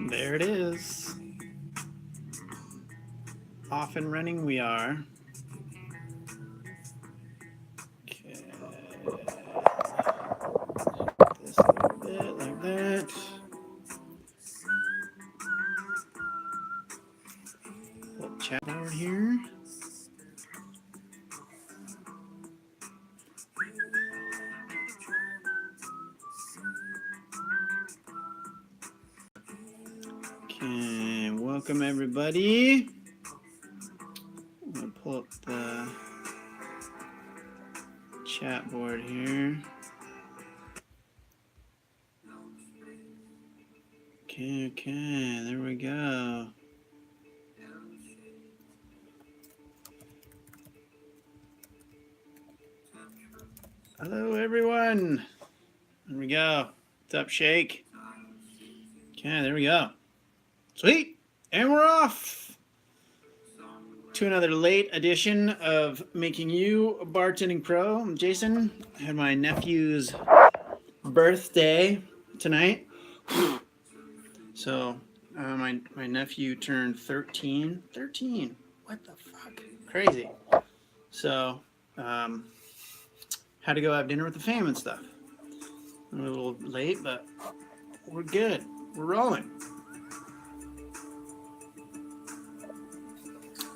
There it is. Off and running we are. Okay. This a little bit like that. Little chat board here. Okay, welcome everybody. I'm gonna pull up the chat board here. Okay, there we go. Hello everyone. There we go. What's up, Shake? Okay, there we go. Sweet, and we're off to another late edition of Making You a Bartending Pro. I'm Jason. I had my nephew's birthday tonight. So my nephew turned 13. 13. What the fuck? Crazy. So had to go have dinner with the fam and stuff. A little late, but we're good. We're rolling.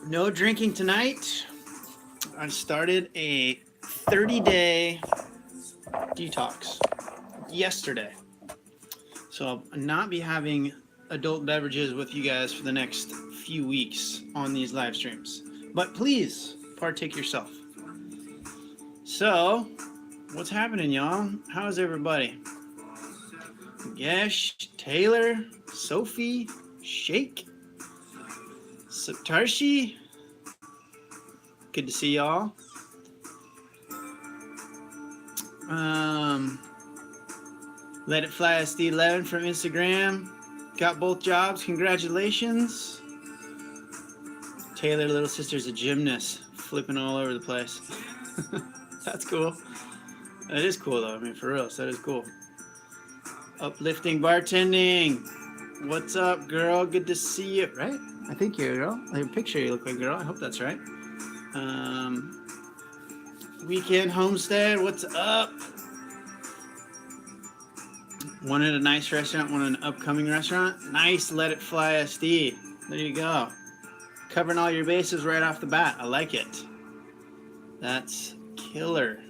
No drinking tonight. I started a 30-day detox yesterday. So I'll not be having adult beverages with you guys for the next few weeks on these live streams. But please partake yourself. So, what's happening, y'all? How's everybody? Yesh, Taylor, Sophie, Shake, Saptarshi. Good to see y'all. Let It Fly SD11 from Instagram. Got both jobs. Congratulations. Taylor, little sister's a gymnast, flipping all over the place. That's cool. That is cool, though. I mean, for real, so that is cool. Uplifting bartending. What's up, girl? Good to see you. Right? I think you're a girl. I have a picture you look like a girl. I hope that's right. Weekend Homestead. What's up? Wanted a nice restaurant, wanted an upcoming restaurant. Nice, Let It Fly SD. There you go. Covering all your bases right off the bat. I like it. That's killer.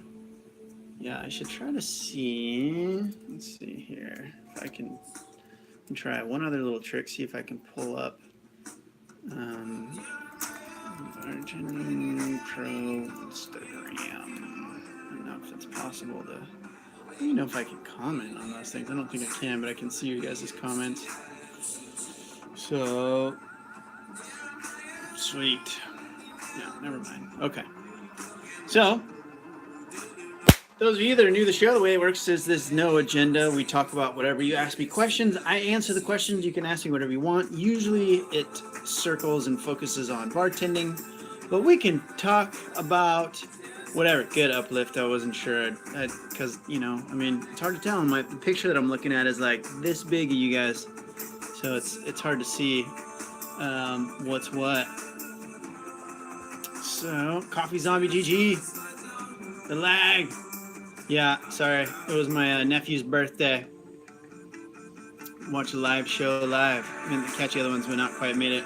Yeah, I should try to see. Let's see here. If I can try one other little trick. See if I can pull up Bartending Pro Instagram. I don't know if it's possible to. I don't even know if I can comment on those things. I don't think I can, but I can see you guys' comments. So, sweet. Yeah, never mind. Okay. So, those of you that are new to the show, the way it works is there's no agenda. We talk about whatever. You ask me questions. I answer the questions. You can ask me whatever you want. Usually it circles and focuses on bartending, but we can talk about whatever. Good uplift. I wasn't sure because, you know, I mean, it's hard to tell. The picture that I'm looking at is like this big of you guys. So it's hard to see what's what. So, Coffee Zombie GG. The lag. Yeah, sorry. It was my nephew's birthday. Watch a live show live. I mean, catch the other ones, but not quite made it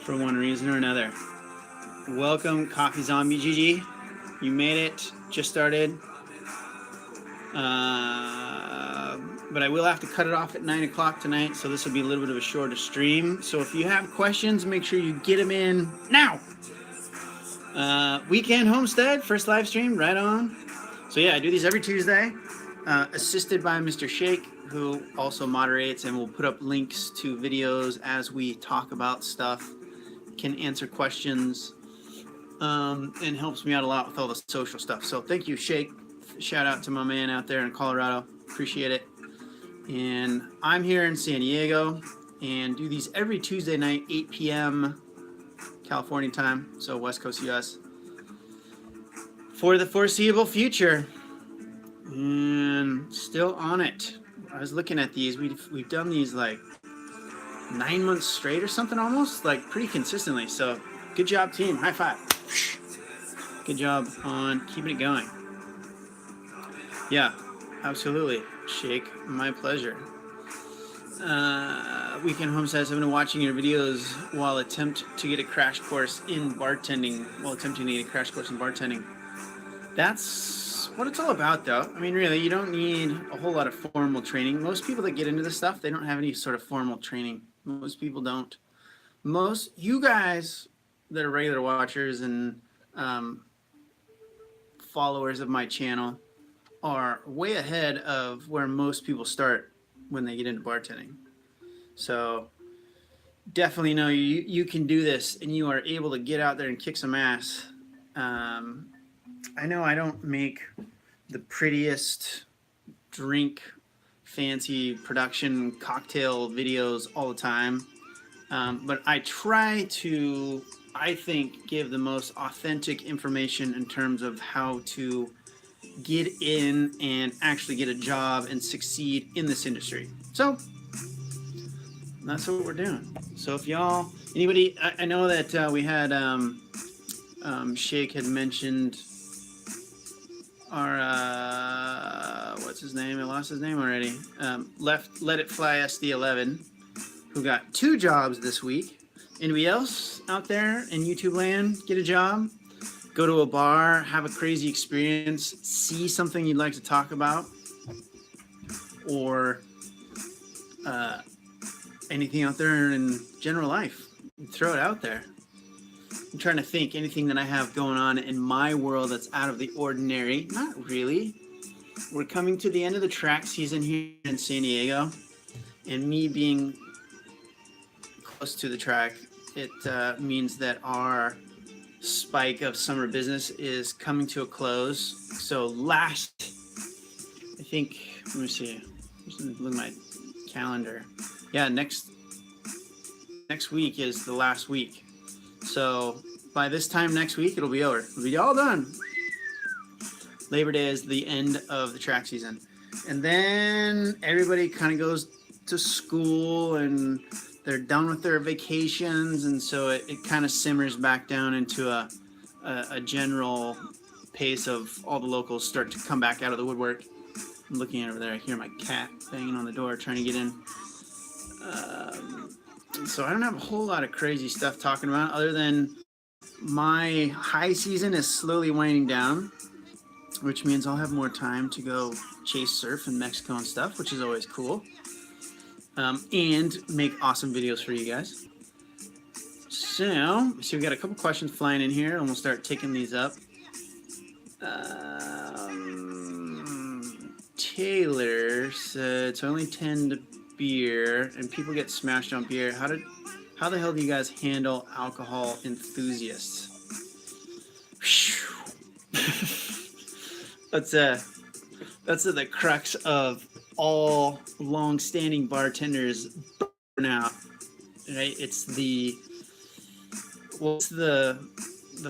for one reason or another. Welcome, Coffee Zombie GG. You made it. Just started. But I will have to cut it off at 9 o'clock tonight, so this will be a little bit of a shorter stream. So if you have questions, make sure you get them in now. Weekend Homestead, first live stream, right on. So yeah, I do these every Tuesday, assisted by Mr. Shake, who also moderates and will put up links to videos as we talk about stuff, can answer questions, and helps me out a lot with all the social stuff. So thank you, Shake. Shout out to my man out there in Colorado. Appreciate it. And I'm here in San Diego and do these every Tuesday night, 8 p.m. California time, so West Coast US, for the foreseeable future. And still on it. I was looking at these. We've done these like 9 months straight or something, almost like pretty consistently. So good job, team. High five. Good job on keeping it going. Yeah, absolutely. Shake, my pleasure. Weekend Homesteads, I've been watching your videos while attempting to get a crash course in bartending. That's what it's all about, though. I mean, really, you don't need a whole lot of formal training. Most people that get into this stuff, they don't have any sort of formal training. Most people don't. Most, you guys that are regular watchers and followers of my channel are way ahead of where most people start when they get into bartending. So definitely know you can do this, and you are able to get out there and kick some ass. I know I don't make the prettiest drink fancy production cocktail videos all the time, but I try to, I think, give the most authentic information in terms of how to get in and actually get a job and succeed in this industry. So that's what we're doing. So if y'all, anybody, I know that we had Shake had mentioned our what's his name? I lost his name already. Let It Fly SD11, who got 2 jobs this week. Anybody else out there in YouTube land get a job? Go to a bar, have a crazy experience, see something you'd like to talk about, or anything out there in general life. Throw it out there. I'm trying to think anything that I have going on in my world that's out of the ordinary. Not really. We're coming to the end of the track season here in San Diego, and me being close to the track, it means that our spike of summer business is coming to a close. So last, I think, let me see, look at my calendar. Yeah, next week is the last week. So by this time next week, it'll be over. It'll be all done. Labor Day is the end of the track season. And then everybody kind of goes to school and they're done with their vacations, and so it kind of simmers back down into a general pace of all the locals start to come back out of the woodwork. I'm looking over there, I hear my cat banging on the door trying to get in. So I don't have a whole lot of crazy stuff talking about other than my high season is slowly winding down, which means I'll have more time to go chase surf in Mexico and stuff, which is always cool. And make awesome videos for you guys. So we got a couple questions flying in here, and we'll start taking these up. Taylor said it's only 10 to beer, and people get smashed on beer. How the hell do you guys handle alcohol enthusiasts? That's the crux of all long-standing bartenders burn out, right? It's the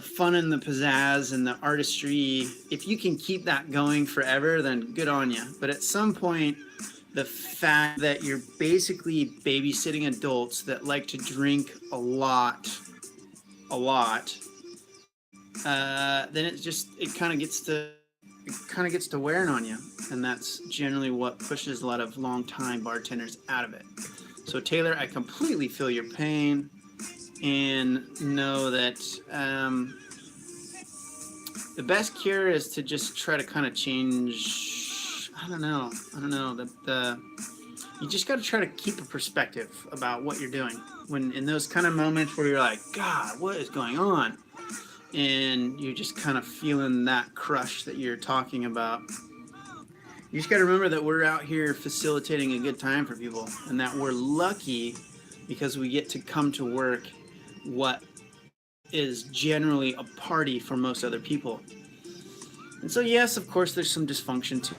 fun and the pizzazz and the artistry. If you can keep that going forever, then good on you. But at some point, the fact that you're basically babysitting adults that like to drink a lot, then it kind of gets to wearing on you, and that's generally what pushes a lot of long-time bartenders out of it. So Taylor, I completely feel your pain, and know that the best cure is to just try to kind of change. I don't know. You just got to try to keep a perspective about what you're doing when in those kind of moments where you're like, God, what is going on? And you're just kind of feeling that crush that you're talking about. You just got to remember that we're out here facilitating a good time for people, and that we're lucky because we get to come to work what is generally a party for most other people. And so, yes, of course, there's some dysfunction too.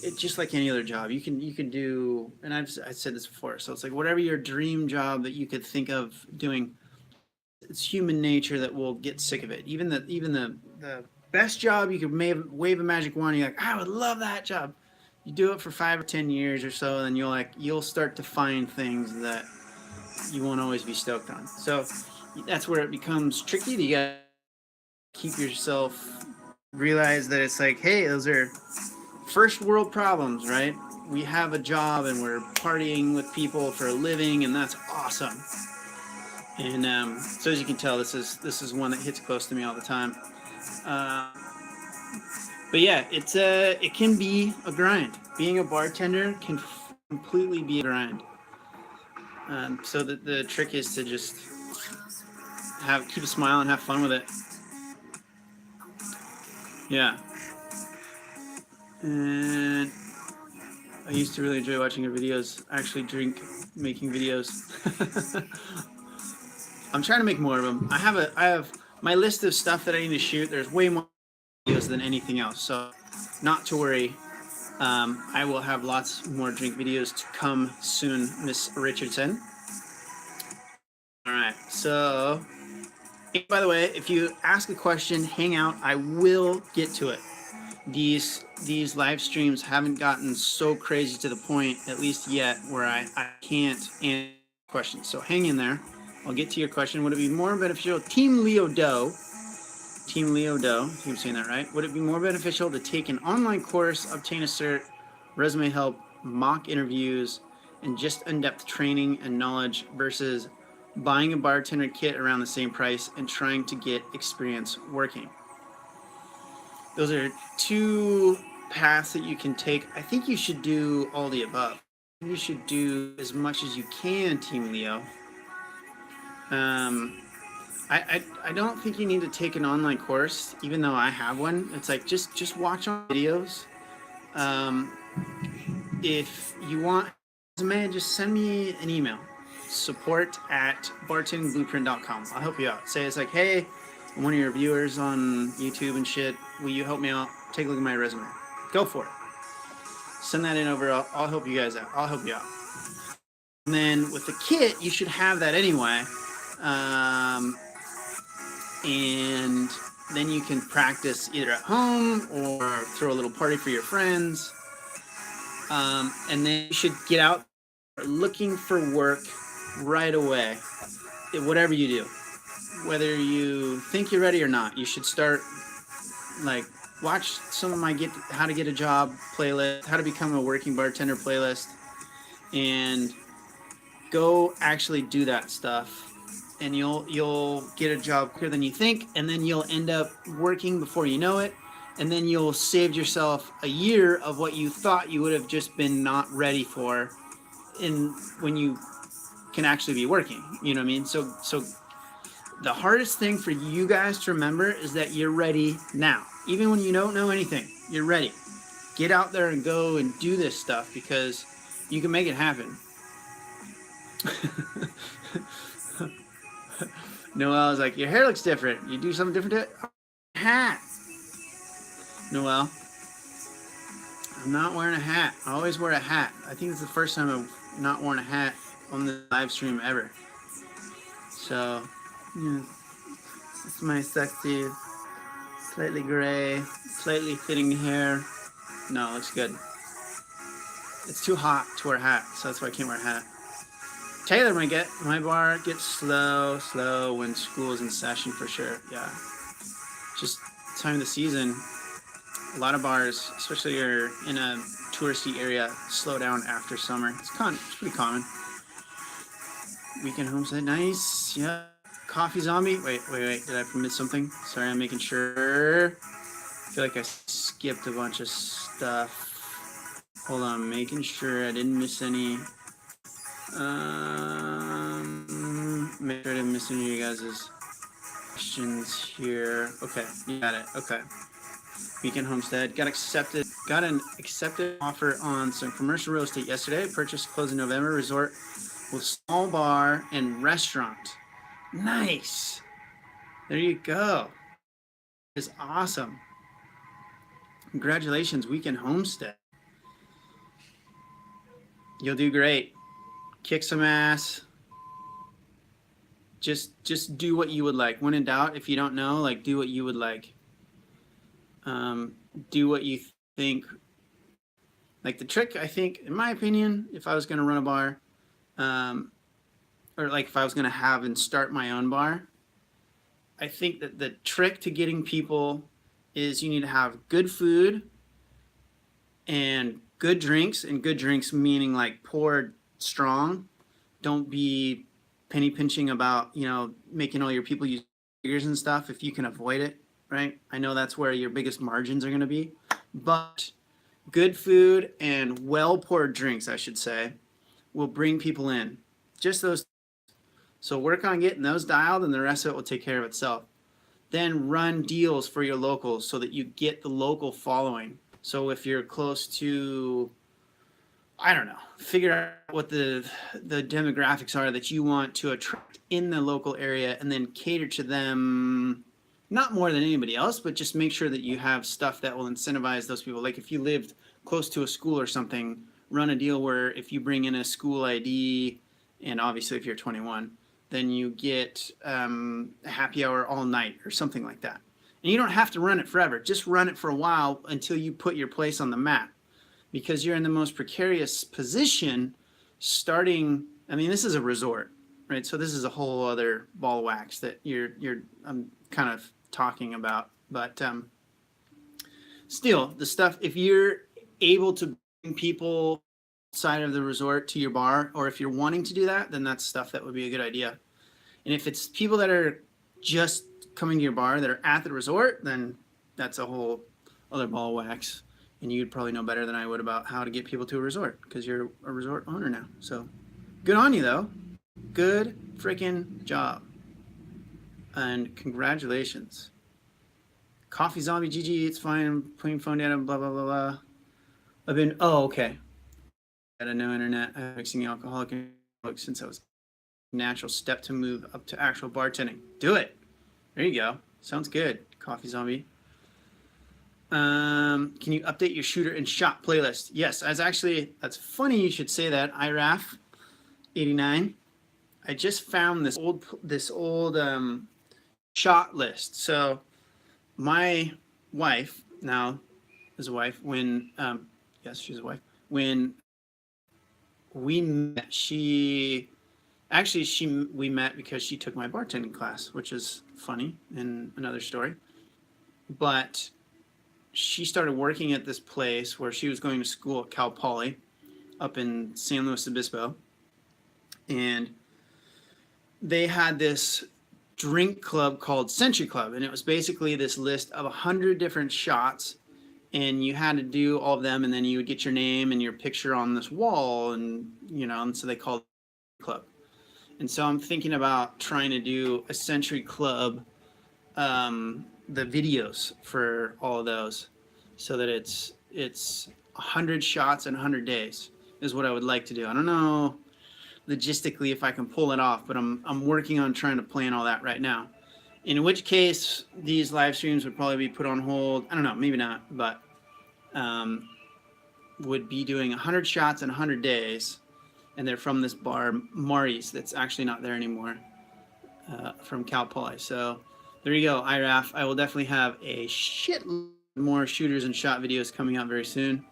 It's just like any other job. You can do, and I've said this before. So it's like whatever your dream job that you could think of doing. It's human nature that will get sick of it. Even the best job you could wave a magic wand, you're like, I would love that job. you do it for 5 or 10 years or so, and you'll start to find things that you won't always be stoked on. So that's where it becomes tricky. You gotta keep yourself realize that it's like, hey, those are first world problems, right? We have a job and we're partying with people for a living, and that's awesome. And so as you can tell, this is one that hits close to me all the time. But yeah, it can be a grind. Being a bartender can completely be a grind. So the trick is to just keep a smile and have fun with it. Yeah. And I used to really enjoy watching your videos. I actually drink making videos. I'm trying to make more of them. I have my list of stuff that I need to shoot. There's way more videos than anything else, so not to worry. I will have lots more drink videos to come soon, Miss Richardson. All right, so by the way, if you ask a question, hang out. I will get to it. These live streams haven't gotten so crazy to the point, at least yet, where I can't answer questions. So hang in there. I'll get to your question. Would it be more beneficial, Team Leo Doe, keep saying that right? Would it be more beneficial to take an online course, obtain a cert, resume help, mock interviews, and just in-depth training and knowledge versus buying a bartender kit around the same price and trying to get experience working? Those are two paths that you can take. I think you should do all the above. You should do as much as you can, Team Leo. I don't think you need to take an online course, even though I have one. It's like just watch on videos. If you want resume, just send me an email, support@bartendingblueprint.com. I'll help you out. Say it's like, hey, I'm one of your viewers on YouTube and shit. Will you help me out? Take a look at my resume. Go for it. Send that in over. I'll help you guys out. I'll help you out. And then with the kit, you should have that anyway. And then you can practice either at home or throw a little party for your friends. And then you should get out looking for work right away. Whatever you do, whether you think you're ready or not, you should start, like, watch some of my how to get a job playlist, how to become a working bartender playlist, and go actually do that stuff. And you'll get a job quicker than you think, and then you'll end up working before you know it, and then you'll save yourself a year of what you thought you would have just been not ready for, when you can actually be working. You know what I mean? So the hardest thing for you guys to remember is that you're ready now. Even when you don't know anything, you're ready. Get out there and go and do this stuff, because you can make it happen. Noel is like, your hair looks different. You do something different to it? Hat. Noel, I'm not wearing a hat. I always wear a hat. I think it's the first time I've not worn a hat on the live stream ever. So, yeah, it's my sexy, slightly gray, slightly fitting hair. No, it looks good. It's too hot to wear a hat, so that's why I can't wear a hat. Taylor, my bar gets slow when school's in session, for sure. Yeah, just time of the season. A lot of bars, especially you're in a touristy area, slow down after summer. It's pretty common. Weekend homestead, nice. Yeah. Coffee zombie. Wait. Did I miss something? Sorry, I'm making sure. I feel like I skipped a bunch of stuff. Hold on, making sure I didn't miss any. Make sure I didn't miss any of you guys' questions here. Okay, you got it. Okay. Weekend homestead. Got an accepted offer on some commercial real estate yesterday. Purchase closed in November. Resort with small bar and restaurant. Nice. There you go. It's awesome. Congratulations, weekend homestead. You'll do great. Kick some ass. Just do what you would like. When in doubt, if you don't know, like, do what you would like. Do what you think Like the trick, I think, in my opinion, if I was going to run a bar, or like if I was going to have and start my own bar, I think that the trick to getting people is you need to have good food and good drinks, and good drinks meaning like poured strong. Don't be penny pinching about, you know, making all your people use jiggers and stuff if you can avoid it, right? I know that's where your biggest margins are going to be, but good food and well poured drinks, I should say, will bring people in. Just those. So work on getting those dialed, and the rest of it will take care of itself. Then run deals for your locals so that you get the local following. So if you're close to, I don't know, figure out what the demographics are that you want to attract in the local area, and then cater to them, not more than anybody else, but just make sure that you have stuff that will incentivize those people. Like if you lived close to a school or something, run a deal where if you bring in a school ID, and obviously if you're 21, then you get a happy hour all night or something like that. And you don't have to run it forever. Just run it for a while until you put your place on the map, because you're in the most precarious position starting. I mean, this is a resort, right? So this is a whole other ball of wax that I'm kind of talking about. But still, the stuff, if you're able to bring people outside of the resort to your bar, or if you're wanting to do that, then that's stuff that would be a good idea. And if it's people that are just coming to your bar that are at the resort, then that's a whole other ball of wax. And you'd probably know better than I would about how to get people to a resort, because you're a resort owner now. So good on you, though. Good freaking job. And congratulations. Coffee Zombie GG, it's fine. I'm putting phone data, blah, blah, blah, blah. Okay. I had no internet. I'm mixing alcoholic since I was natural step to move up to actual bartending. Do it. There you go. Sounds good, Coffee Zombie. Can you update your shooter and shot playlist? Yes, that's funny you should say that. IRAF 89. I just found this old shot list. So my wife now is a wife. When yes, she's a wife. When we met, we met because she took my bartending class, which is funny and another story. But she started working at this place where she was going to school at Cal Poly up in San Luis Obispo. And they had this drink club called Century Club. And it was basically this list of 100 different shots. And you had to do all of them. And then you would get your name and your picture on this wall. And, you know, and so they called it Club. And so I'm thinking about trying to do a Century Club, the videos for all of those, so that it's 100 shots in 100 days is what I would like to do. I don't know logistically if I can pull it off, but I'm working on trying to plan all that right now. In which case, these live streams would probably be put on hold. I don't know, maybe not, but would be doing 100 shots in 100 days. And they're from this bar, Marty's, that's actually not there anymore, from Cal Poly. So there you go, IRAF. I will definitely have a shitload more shooters and shot videos coming out very soon.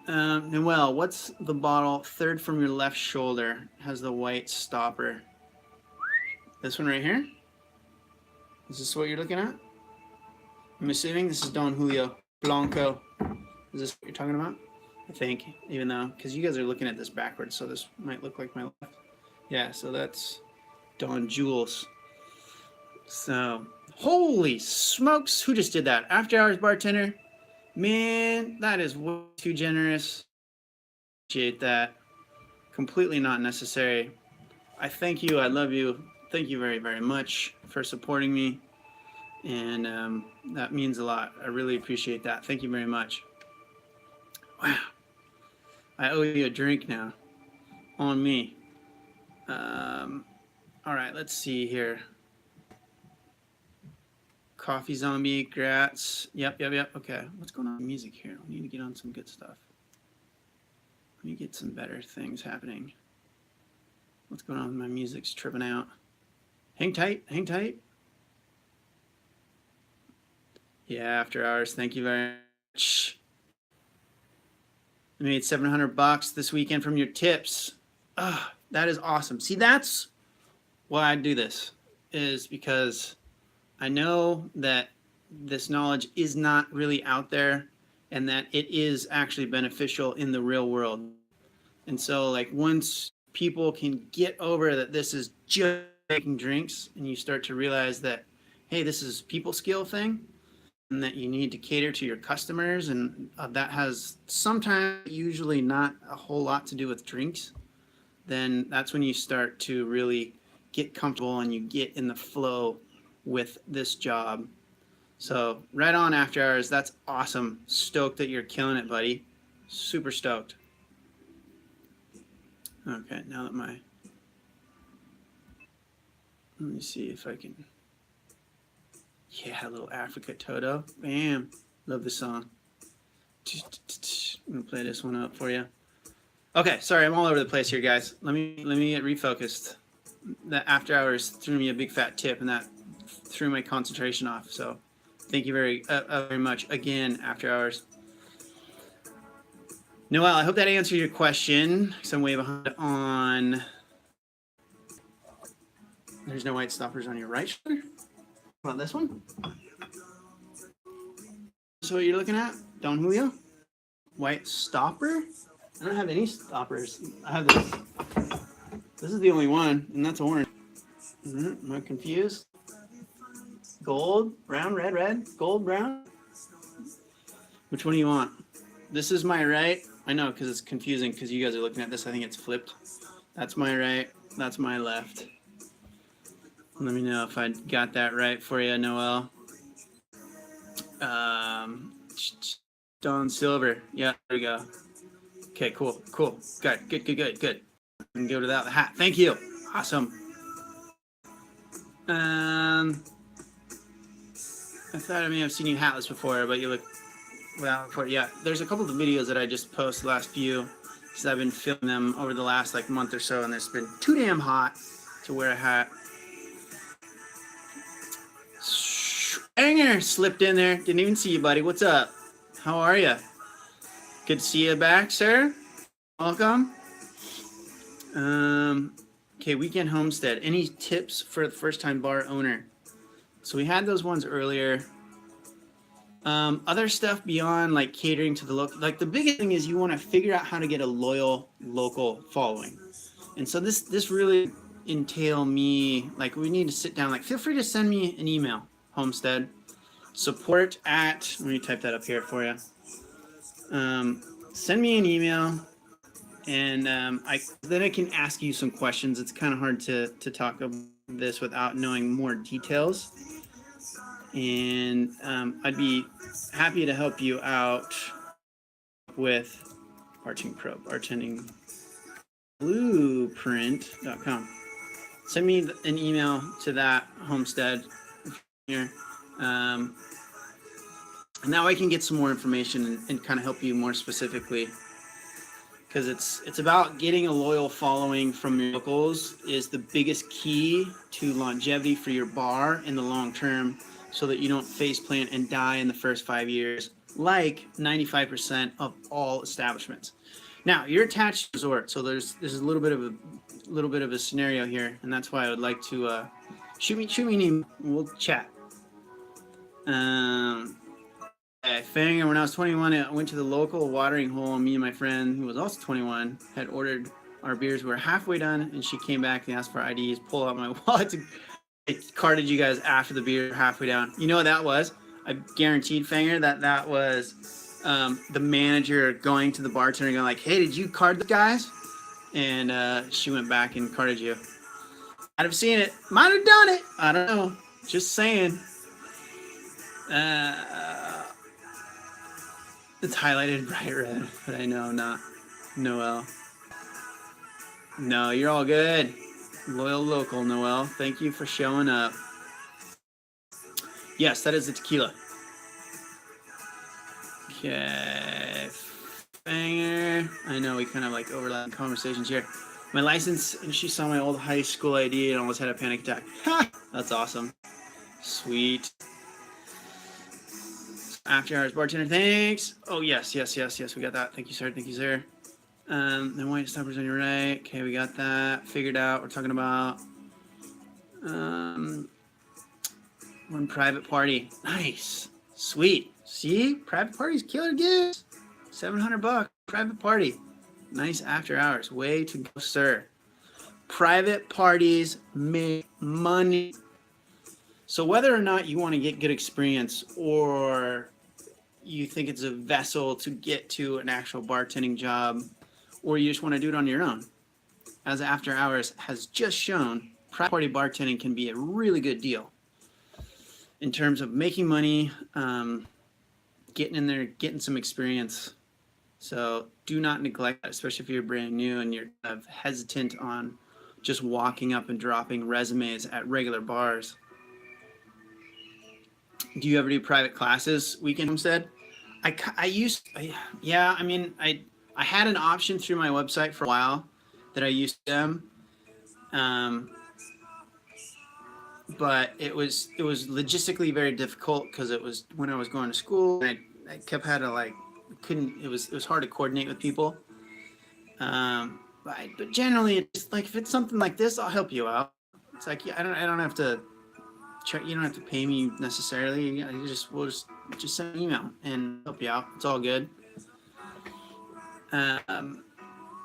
Noel, what's the bottle third from your left shoulder? Has the white stopper. This one right here? Is this what you're looking at? I'm assuming this is Don Julio Blanco. Is this what you're talking about? I think, even though, because you guys are looking at this backwards, so this might look like my left. Yeah, so that's Don Jules. So, holy smokes, who just did that? After Hours Bartender? Man, that is way too generous. Appreciate that. Completely not necessary. I thank you, I love you. Thank you very, very much for supporting me. And that means a lot. I really appreciate that. Thank you very much. Wow. I owe you a drink now. On me. All right, let's see here. Coffee Zombie, Grats. Yep. Okay, what's going on with music here? We need to get on some good stuff. Let me get some better things happening. What's going on with my music's tripping out? Hang tight, hang tight. Yeah, After Hours, thank you very much. I made $700 this weekend from your tips. Ah, that is awesome. See, that's why I do this, is because I know that this knowledge is not really out there and that it is actually beneficial in the real world. And so like once people can get over that this is just making drinks and you start to realize that, hey, this is people skill thing and that you need to cater to your customers, and that has sometimes usually not a whole lot to do with drinks, then that's when you start to really get comfortable and you get in the flow with this job. So right on, After Hours. That's awesome. Stoked that you're killing it, buddy. Super stoked. Okay, now that let me see if I can. Yeah, a little Africa Toto. Bam. Love the song. I'm gonna play this one up for you. Okay, sorry, I'm all over the place here, guys. Let me get refocused. That After Hours threw me a big fat tip, and that threw my concentration off. So, thank you very much again, After Hours. Noel, I hope that answered your question. Some way behind on. There's no white stoppers on your right shoulder. How about this one? So what you're looking at, Don Julio? White stopper? I don't have any stoppers. I have this. This is the only one, and that's orange. Am I confused? Gold, brown, red, gold, brown. Which one do you want? This is my right. I know, because it's confusing because you guys are looking at this. I think it's flipped. That's my right. That's my left. Let me know if I got that right for you, Noel. Stone silver. Yeah, there we go. Okay, cool. Good. And go to that hat. Thank you. Awesome. I thought I may have seen you hatless before, but you look well before. Yeah, there's a couple of videos that I just posted the last few, because I've been filming them over the last like month or so, and it's been too damn hot to wear a hat. Hanger slipped in there. Didn't even see you, buddy. What's up? How are you? Good to see you back, sir. Welcome. Okay, weekend homestead. Any tips for the first-time bar owner? So we had those ones earlier. Other stuff beyond like catering to the local, like the biggest thing is you want to figure out how to get a loyal local following. And so this really entail me, like we need to sit down, like feel free to send me an email, homestead support at, let me type that up here for you. Send me an email, and then I can ask you some questions. It's kind of hard to talk about this without knowing more details. And I'd be happy to help you out with Bartending Pro, Bartending Blueprint.com. Send me an email to that homestead here. And now I can get some more information and kind of help you more specifically, because it's about getting a loyal following from your locals is the biggest key to longevity for your bar in the long term, so that you don't faceplant and die in the first 5 years like 95% of all establishments. Now you're attached to resort, so there's a little bit of a scenario here, and that's why I would like to shoot me an email. We'll chat. Fanger, when I was 21, I went to the local watering hole, and me and my friend, who was also 21, had ordered our beers. We were halfway done, and she came back and asked for IDs, pulled out my wallet. I carded you guys after the beer halfway down. You know what that was? I guaranteed, Fanger, that was the manager going to the bartender and going like, hey, did you card the guys? And she went back and carded you. I'd have seen it. Might have done it. I don't know. Just saying. It's highlighted bright red, but I know not Noel. No, you're all good. Loyal local, Noel. Thank you for showing up. Yes, that is the tequila. Okay. Banger. I know we kind of like overlap conversations here. My license, and she saw my old high school ID and almost had a panic attack. Ha! That's awesome. Sweet. After hours bartender, thanks. Oh, yes. We got that. Thank you, sir. Then white stoppers on your right. Okay, we got that figured out. We're talking about one private party. Nice. Sweet. See? Private parties, killer gives. $700. Private party. Nice after hours. Way to go, sir. Private parties make money. So whether or not you want to get good experience or you think it's a vessel to get to an actual bartending job, or you just want to do it on your own, as After Hours has just shown, private party bartending can be a really good deal in terms of making money, getting in there, getting some experience. So do not neglect that, especially if you're brand new and you're kind of hesitant on just walking up and dropping resumes at regular bars. Do you ever do private classes, Weekend Homestead? I had an option through my website for a while that I used them, but it was logistically very difficult because it was when I was going to school. And I kept had to it was hard to coordinate with people. But generally, it's like if it's something like this, I'll help you out. It's like I don't have to. You don't have to pay me necessarily. We'll just send an email and help you out. It's all good. And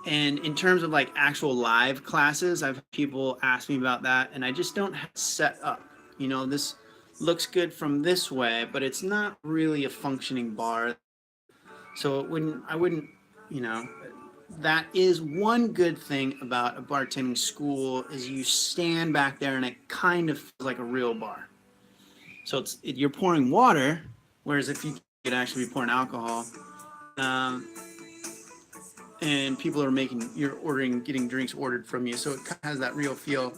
in terms of actual live classes, I've had people ask me about that, and I just don't have it set up. This looks good from this way, but it's not really a functioning bar. So I wouldn't. That is one good thing about a bartending school is you stand back there and it kind of feels like a real bar. So you're pouring water, whereas if you could actually be pouring alcohol, and people are getting drinks ordered from you. So it kind of has that real feel.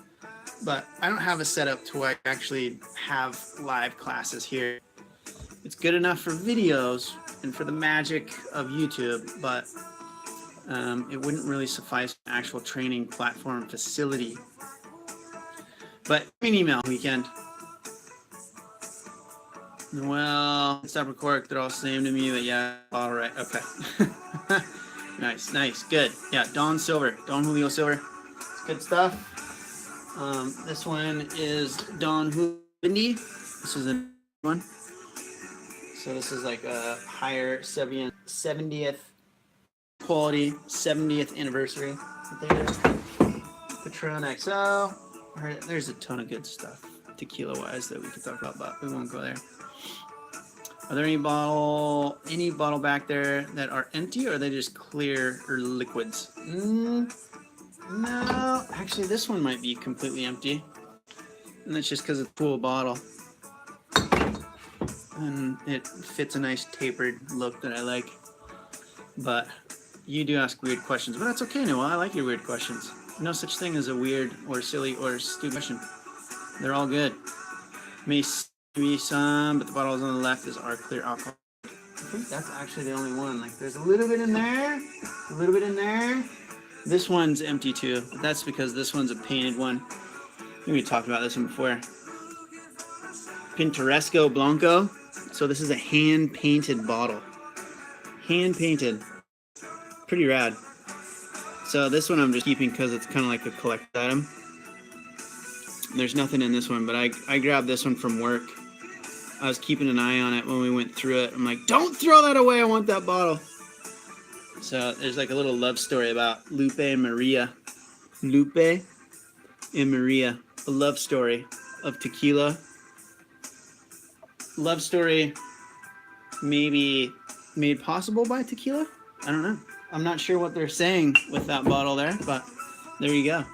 But I don't have a setup to where I actually have live classes here. It's good enough for videos and for the magic of YouTube, but it wouldn't really suffice an actual training platform facility. But an email Weekend. Well, stop recording. They're all the same to me, but yeah, all right, okay. Nice, good. Yeah, Don Julio Silver. It's good stuff. This one is Don Julio. This is a one. So this is like a higher 70th quality 70th anniversary. Patron XO. There's a ton of good stuff tequila wise that we could talk about, but we won't go there. Are there any bottle back there that are empty, or are they just clear or liquids? No, actually this one might be completely empty, and that's just because it's a cool bottle and it fits a nice tapered look that I like. But you do ask weird questions, but that's okay, Noah. I like your weird questions. No such thing as a weird or silly or stupid question. They're all good. May be some, but the bottles on the left is our clear alcohol. I think that's actually the only one. There's a little bit in there, a little bit in there. This one's empty too. But that's because this one's a painted one. I think we talked about this one before. Pintoresco Blanco. So this is a hand-painted bottle. Hand-painted. Pretty rad. So this one I'm just keeping because it's kind of like a collect item. There's nothing in this one, but I grabbed this one from work. I was keeping an eye on it when we went through it. I'm like, don't throw that away. I want that bottle. So there's a little love story about Lupe and Maria. Lupe and Maria. A love story of tequila. Love story maybe made possible by tequila? I don't know. I'm not sure what they're saying with that bottle there, but there you go.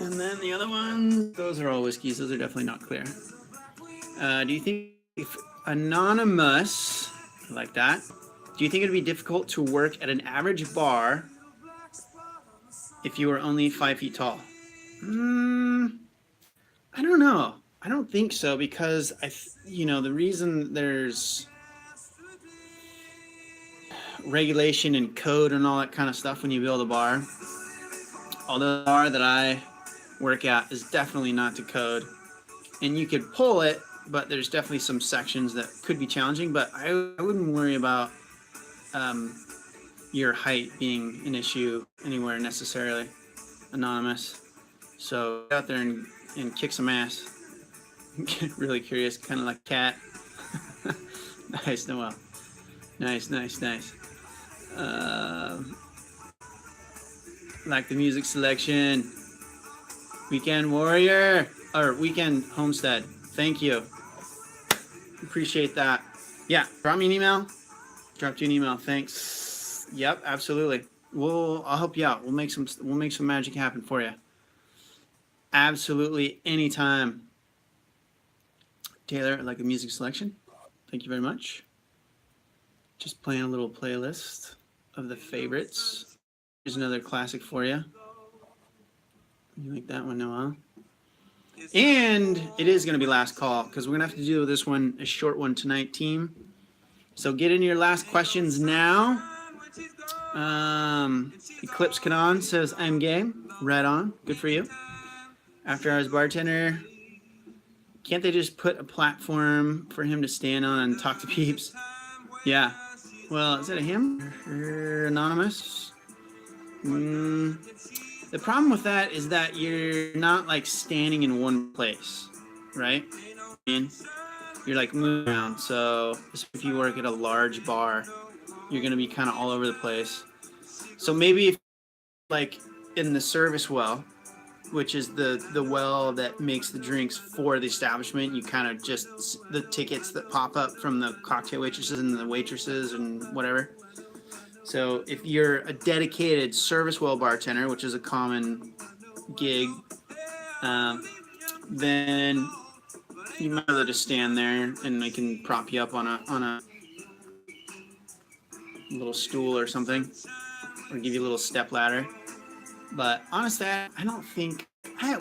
And then the other ones, those are all whiskeys. Those are definitely not clear. Do you think if anonymous, like that, do you think it'd be difficult to work at an average bar if you were only 5 feet tall? I don't know. I don't think so, because the reason there's regulation and code and all that kind of stuff when you build a bar, although the bar that I work at is definitely not to code, and you could pull it, but there's definitely some sections that could be challenging, but I wouldn't worry about your height being an issue anywhere necessarily, Anonymous. So get out there and kick some ass. Get really curious, kind of like cat. Nice, Noel. Nice. Like the music selection. Weekend Warrior, or Weekend Homestead. Thank you. Appreciate that. Yeah, drop me an email. Dropped you an email. Thanks. Yep, absolutely. I'll help you out. We'll make some magic happen for you. Absolutely, anytime. Taylor, like a music selection. Thank you very much. Just playing a little playlist of the favorites. Here's another classic for you. You like that one, Noah? And it is going to be last call because we're going to have to do this one, a short one tonight, team. So get in your last questions now. Eclipse Kanan says, I'm game. Right on. Good for you. After Hours Bartender. Can't they just put a platform for him to stand on and talk to peeps? Yeah. Well, is that a him? Or anonymous? The problem with that is that you're not like standing in one place, right? And you're like moving around. So if you work at a large bar, you're going to be kind of all over the place. So maybe if like in the service well, which is the well that makes the drinks for the establishment, you kind of just the tickets that pop up from the cocktail waitresses and the waitresses and whatever. So if you're a dedicated service well bartender, which is a common gig, then you might be able to just stand there and they can prop you up on a little stool or something, or give you a little step ladder. But honestly, I don't think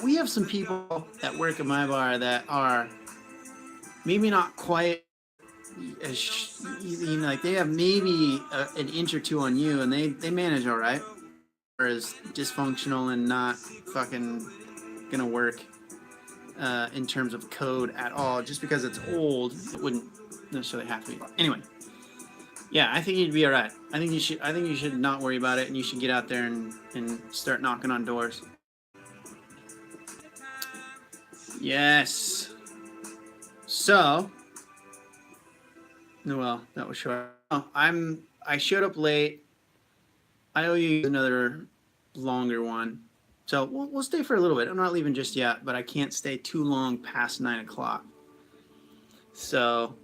we have some people that work at my bar that are maybe not quite as, you know, like they have maybe an inch or two on you, and they manage all right, or is dysfunctional and not fucking gonna work in terms of code at all. Just because it's old, it wouldn't necessarily have to be. Anyway. Yeah, I think you'd be all right. I think you should not worry about it, and you should get out there and start knocking on doors. Yes. So, well, that was short. Oh, I showed up late. I owe you another longer one. So we'll stay for a little bit. I'm not leaving just yet, but I can't stay too long past 9 o'clock. So,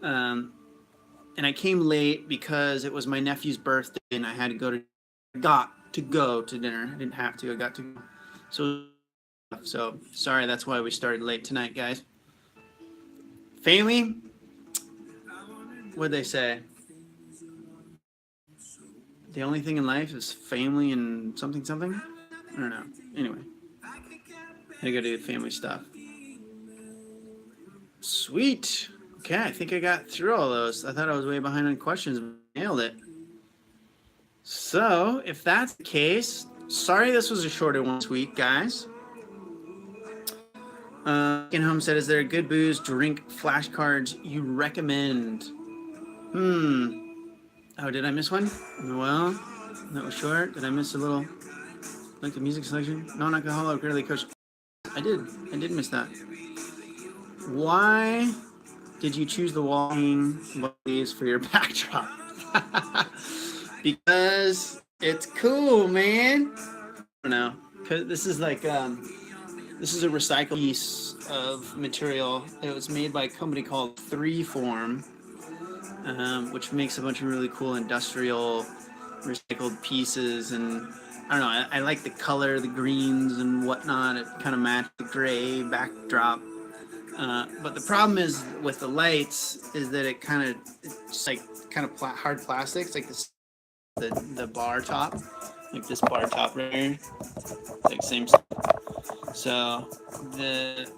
and I came late because it was my nephew's birthday and I had to got to go to dinner. I didn't have to, I got to go. So sorry, that's why we started late tonight, guys. Family? What'd they say? The only thing in life is family and something? I don't know. Anyway, I gotta do the family stuff. Sweet. Okay, I think I got through all those. I thought I was way behind on questions, but nailed it. So, if that's the case, sorry this was a shorter one this week, guys. Home said, is there a good booze drink flashcards you recommend? Oh, did I miss one? Well, that was short. Did I miss a little, like the music selection? Non-alcoholic early coach. I did miss that. Why did you choose the walking bodies for your backdrop? Because it's cool, man. I don't know. Cause this is like this is a recycled piece of material. It was made by a company called 3Form, which makes a bunch of really cool industrial recycled pieces. And I don't know. I like the color, the greens and whatnot. It kind of matched the gray backdrop. But the problem is with the lights is that it's like hard plastic. It's like this, the bar top, like this bar top right here, like same stuff. So the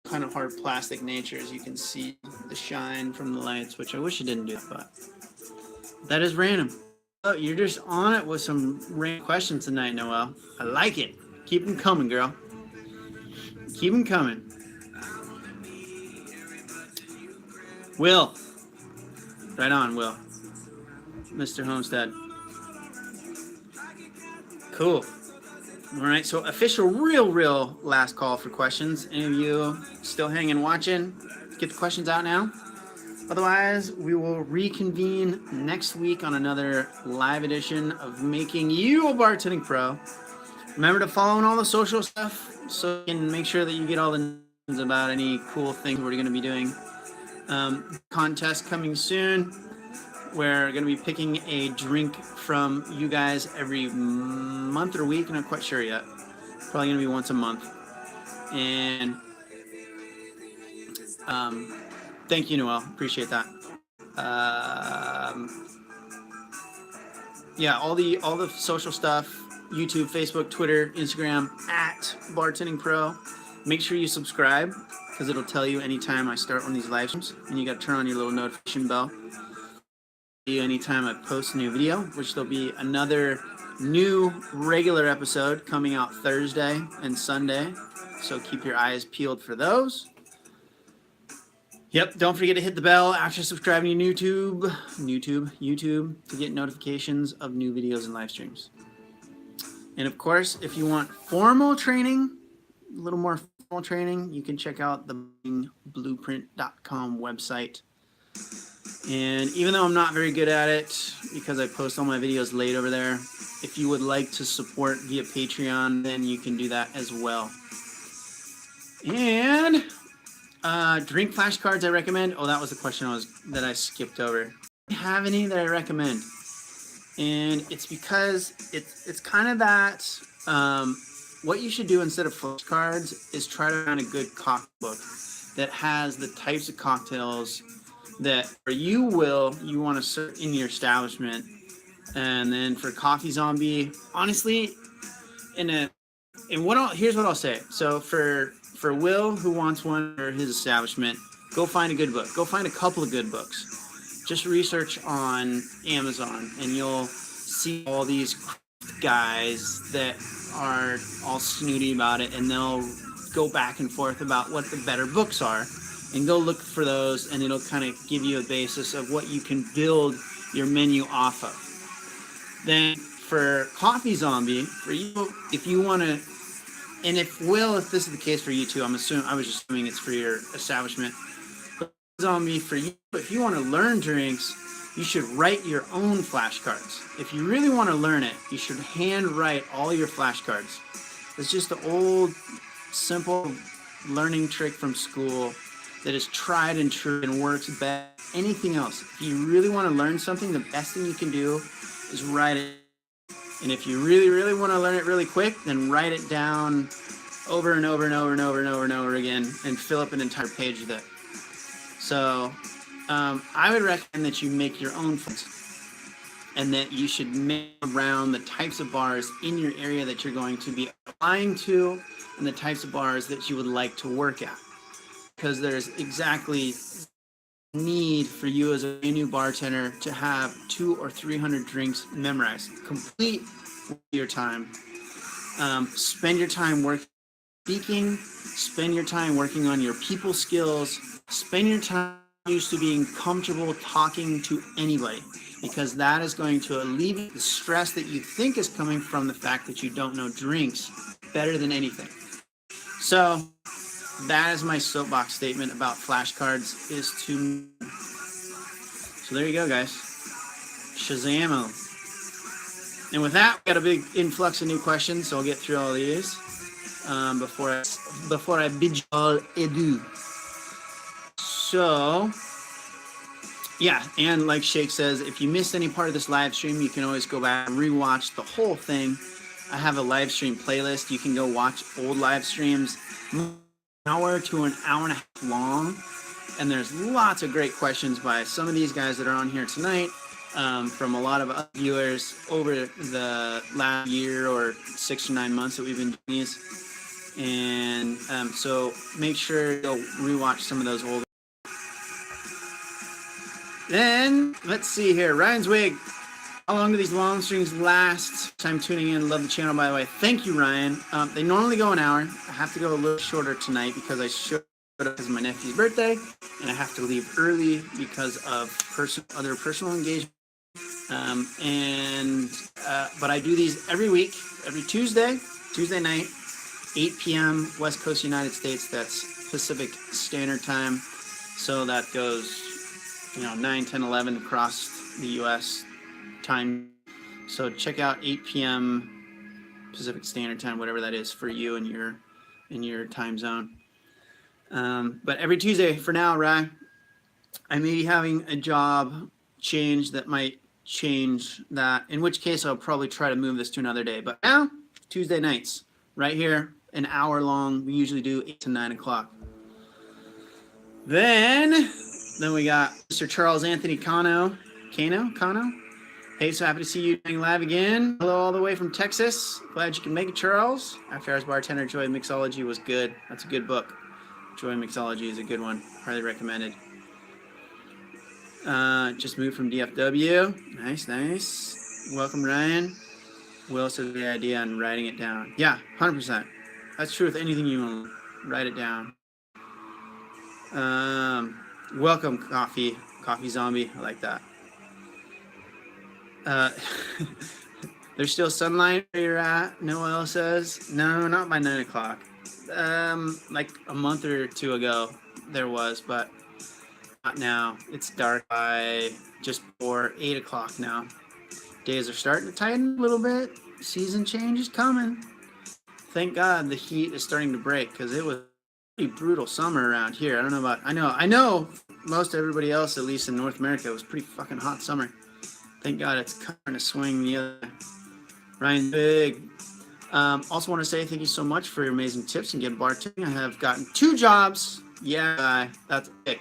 kind of hard plastic nature, as you can see the shine from the lights, which I wish it didn't do, but that is random. Oh, you're just on it with some random questions tonight, Noel. I like it. Keep them coming, girl. Keep them coming. Will. Right on, Will. Mr. Homestead. Cool. All right, so official, real last call for questions. Any of you still hanging, watching? Get the questions out now. Otherwise, we will reconvene next week on another live edition of Making You a Bartending Pro. Remember to follow on all the social stuff so you can make sure that you get all the news about any cool things we're going to be doing. Contest coming soon. We're going to be picking a drink from you guys every month or week. I'm not quite sure yet. Probably going to be once a month. And thank you, Noel. Appreciate that. Yeah, all the social stuff, YouTube, Facebook, Twitter, Instagram, at Bartending Pro. Make sure you subscribe because it'll tell you anytime I start one of these live streams. And you got to turn on your little notification bell. Anytime I post a new video, which there'll be another new regular episode coming out Thursday and Sunday. So keep your eyes peeled for those. Yep, don't forget to hit the bell after subscribing to YouTube to get notifications of new videos and live streams. And of course, if you want formal training, a little more formal training, you can check out the blueprint.com website. And even though I'm not very good at it because I post all my videos late over there, if you would like to support via Patreon, then you can do that as well. And drink flashcards I recommend. Oh, that was the question that I skipped over. Do you have any that I recommend? And it's because it's kind of that what you should do instead of flashcards is try to find a good cocktail book that has the types of cocktails that you want to serve in your establishment. And then for Coffee Zombie, honestly, here's what I'll say. So for Will, who wants one for his establishment, go find a good book. Go find a couple of good books. Just research on Amazon and you'll see all these guys that are all snooty about it, and they'll go back and forth about what the better books are. And go look for those, and it'll kind of give you a basis of what you can build your menu off of. Then for Coffee Zombie, for you, if you want to, and if this is the case for you too, I was just assuming it's for your establishment. But Zombie, for you, if you want to learn drinks, you should write your own flashcards. If you really want to learn it, you should hand write all your flashcards. It's just the old, simple learning trick from school that is tried and true and works better than anything else. If you really want to learn something, the best thing you can do is write it. And if you really want to learn it really quick, then write it down over and over again and fill up an entire page with it. So I would recommend that you make your own flashcards, and that you should make around the types of bars in your area that you're going to be applying to and the types of bars that you would like to work at. Because there's exactly need for you as a new bartender to have 200 or 300 drinks memorized. Complete your time. Spend your time speaking. Spend your time working on your people skills. Spend your time used to being comfortable talking to anybody, because that is going to alleviate the stress that you think is coming from the fact that you don't know drinks better than anything. So that is my soapbox statement about flashcards. So there you go, guys. Shazam. And with that, we got a big influx of new questions, so I'll get through all these before I bid you all adieu. So, yeah, and like Shake says, if you missed any part of this live stream, you can always go back and rewatch the whole thing. I have a live stream playlist. You can go watch old live streams, an hour to an hour and a half long, and there's lots of great questions by some of these guys that are on here tonight, from a lot of other viewers over the last year or 6 or 9 months that we've been doing these. And so make sure you'll rewatch some of those old. Then let's see here, Ryan's Wig. How long do these long streams last? Time tuning in. Love the channel, by the way. Thank you, Ryan. They normally go an hour. I have to go a little shorter tonight because I should because of my nephew's birthday, and I have to leave early because of other personal engagement. But I do these every week, every Tuesday night, 8 p.m. West Coast United States. That's Pacific Standard Time. So that goes, 9, 10, 11 across the U.S. time. So check out 8 p.m. Pacific Standard Time, whatever that is for you and in your time zone. But every Tuesday for now, Rye, I may be having a job change that might change that, in which case I'll probably try to move this to another day. But now, Tuesday nights, right here, an hour long. We usually do 8 to 9 o'clock. Then we got Mr. Charles Anthony Cano. Hey, so happy to see you doing live again. Hello, all the way from Texas. Glad you can make it, Charles. After Hours Bartender, Joy Mixology was good. That's a good book. Joy Mixology is a good one. Highly recommended. Just moved from DFW. Nice. Welcome, Ryan. Will says the idea on writing it down. Yeah, 100%. That's true with anything you want. Write it down. Welcome, Coffee Zombie. I like that. There's still sunlight where you're at, Noel says. No, not by 9 o'clock. Like a month or two ago there was, but not now. It's dark by just before 8 o'clock now. Days are starting to tighten a little bit. Season change is coming. Thank God the heat is starting to break, because it was a pretty brutal summer around here. I know most everybody else, at least in North America, it was pretty fucking hot summer. Thank God it's kind of swing the other. Ryan Big. Also want to say thank you so much for your amazing tips and get bartending. I have gotten 2 jobs. Yeah, that's sick.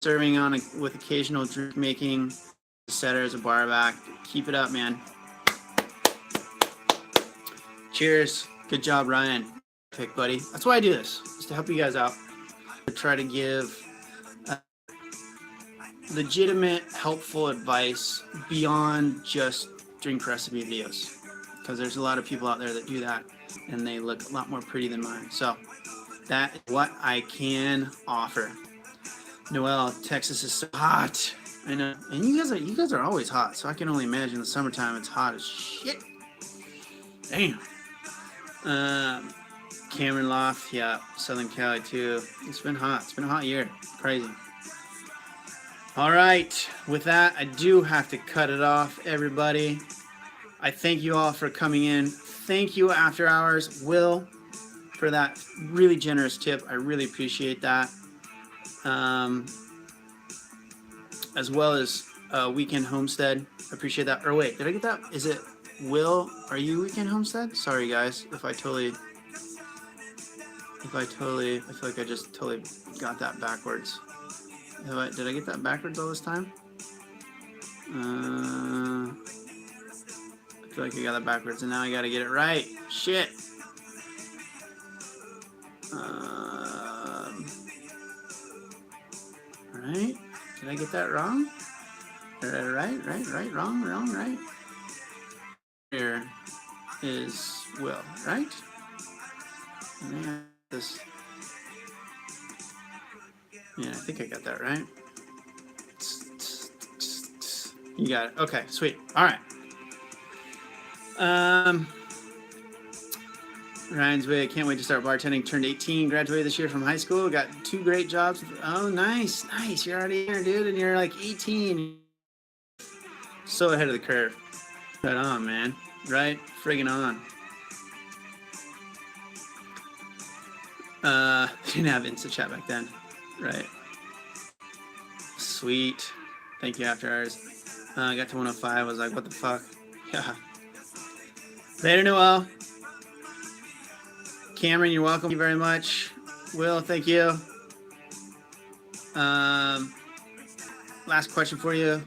Serving on with occasional drink making, setter as a bar back. Keep it up, man. Cheers. Good job, Ryan. Pick, buddy. That's why I do this, is to help you guys out. I try to give legitimate, helpful advice beyond just drink recipe videos, because there's a lot of people out there that do that and they look a lot more pretty than mine. So that is what I can offer. Noel, Texas is so hot. I know, and you guys are always hot, so I can only imagine the summertime it's hot as shit. Damn. Cameron Loft, yeah, Southern Cali too. It's been hot. It's been a hot year. Crazy. All right, with that, I do have to cut it off, everybody. I thank you all for coming in. Thank you, After Hours, Will, for that really generous tip. I really appreciate that. As well as Weekend Homestead. I appreciate that. Or wait, did I get that? Is it Will? Are you Weekend Homestead? Sorry, guys, I feel like I just totally got that backwards. Did I get that backwards all this time? I feel like I got that backwards, and now I gotta get it right. Shit. Alright. Did I get that wrong? Right, wrong, right. Here is Will, right? This. Yeah, I think I got that right. You got it. Okay, sweet. All right. Ryan's way. I can't wait to start bartending. Turned 18. Graduated this year from high school. Got 2 great jobs. Oh, nice. You're already here, dude, and you're like 18. So ahead of the curve. Right on, man. Right? Friggin' on. Didn't have Insta chat back then. Right. Sweet. Thank you, After Hours. I got to 105. I was like, what the fuck? Yeah. Later, Noel. Cameron, you're welcome. Thank you very much. Will, thank you. Last question for you.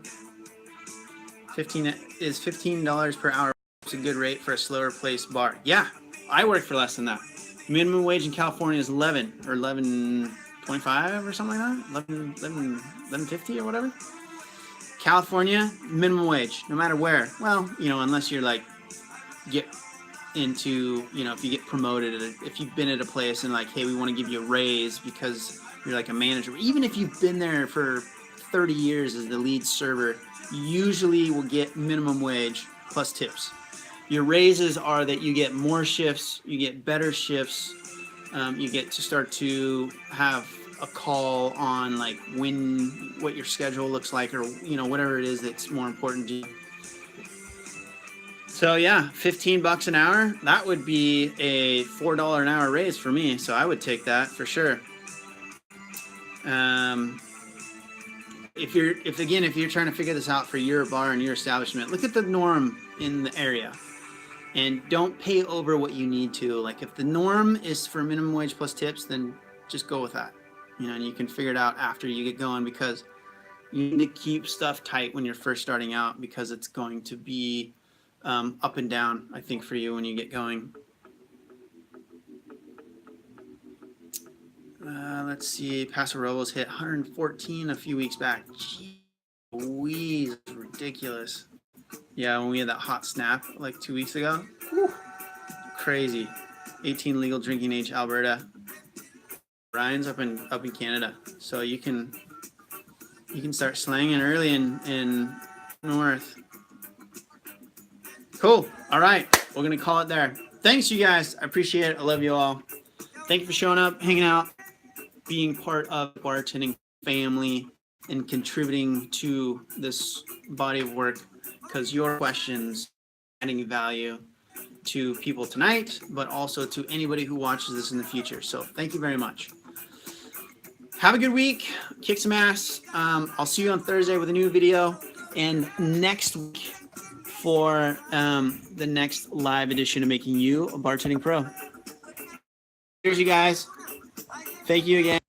$15 per hour. It's a good rate for a slower paced bar. Yeah, I work for less than that. Minimum wage in California is 11 or 11.25 or something like that. 11.50 or whatever. California minimum wage, no matter where. Well, unless you're like into, you know, if you get promoted, if you've been at a place and like, hey, we want to give you a raise because you're like a manager, even if you've been there for 30 years as the lead server, you usually will get minimum wage plus tips. Your raises are that you get more shifts, you get better shifts, you get to start to have a call on like what your schedule looks like, or you know, whatever it is that's more important to you. So yeah, $15 an hour, that would be a $4 an hour raise for me, so I would take that for sure. If you're trying to figure this out for your bar and your establishment, look at the norm in the area and don't pay over what you need to. Like if the norm is for minimum wage plus tips, then just go with that. You know, and you can figure it out after you get going, because you need to keep stuff tight when you're first starting out, because it's going to be up and down, I think, for you when you get going. Let's see, Paso Robles hit 114 a few weeks back. Gee, ridiculous. Yeah, when we had that hot snap like 2 weeks ago. Whew, crazy. 18 legal drinking age Alberta. Ryan's up in Canada, so you can start slanging early in north. Cool. All right, we're gonna call it there. Thanks, you guys. I appreciate it. I love you all. Thank you for showing up, hanging out, being part of the bartending family, and contributing to this body of work, because your questions are adding value to people tonight, but also to anybody who watches this in the future. So thank you very much. Have a good week. Kick some ass. I'll see you on Thursday with a new video, and next week for the next live edition of Making You a Bartending Pro. Cheers, you guys. Thank you again.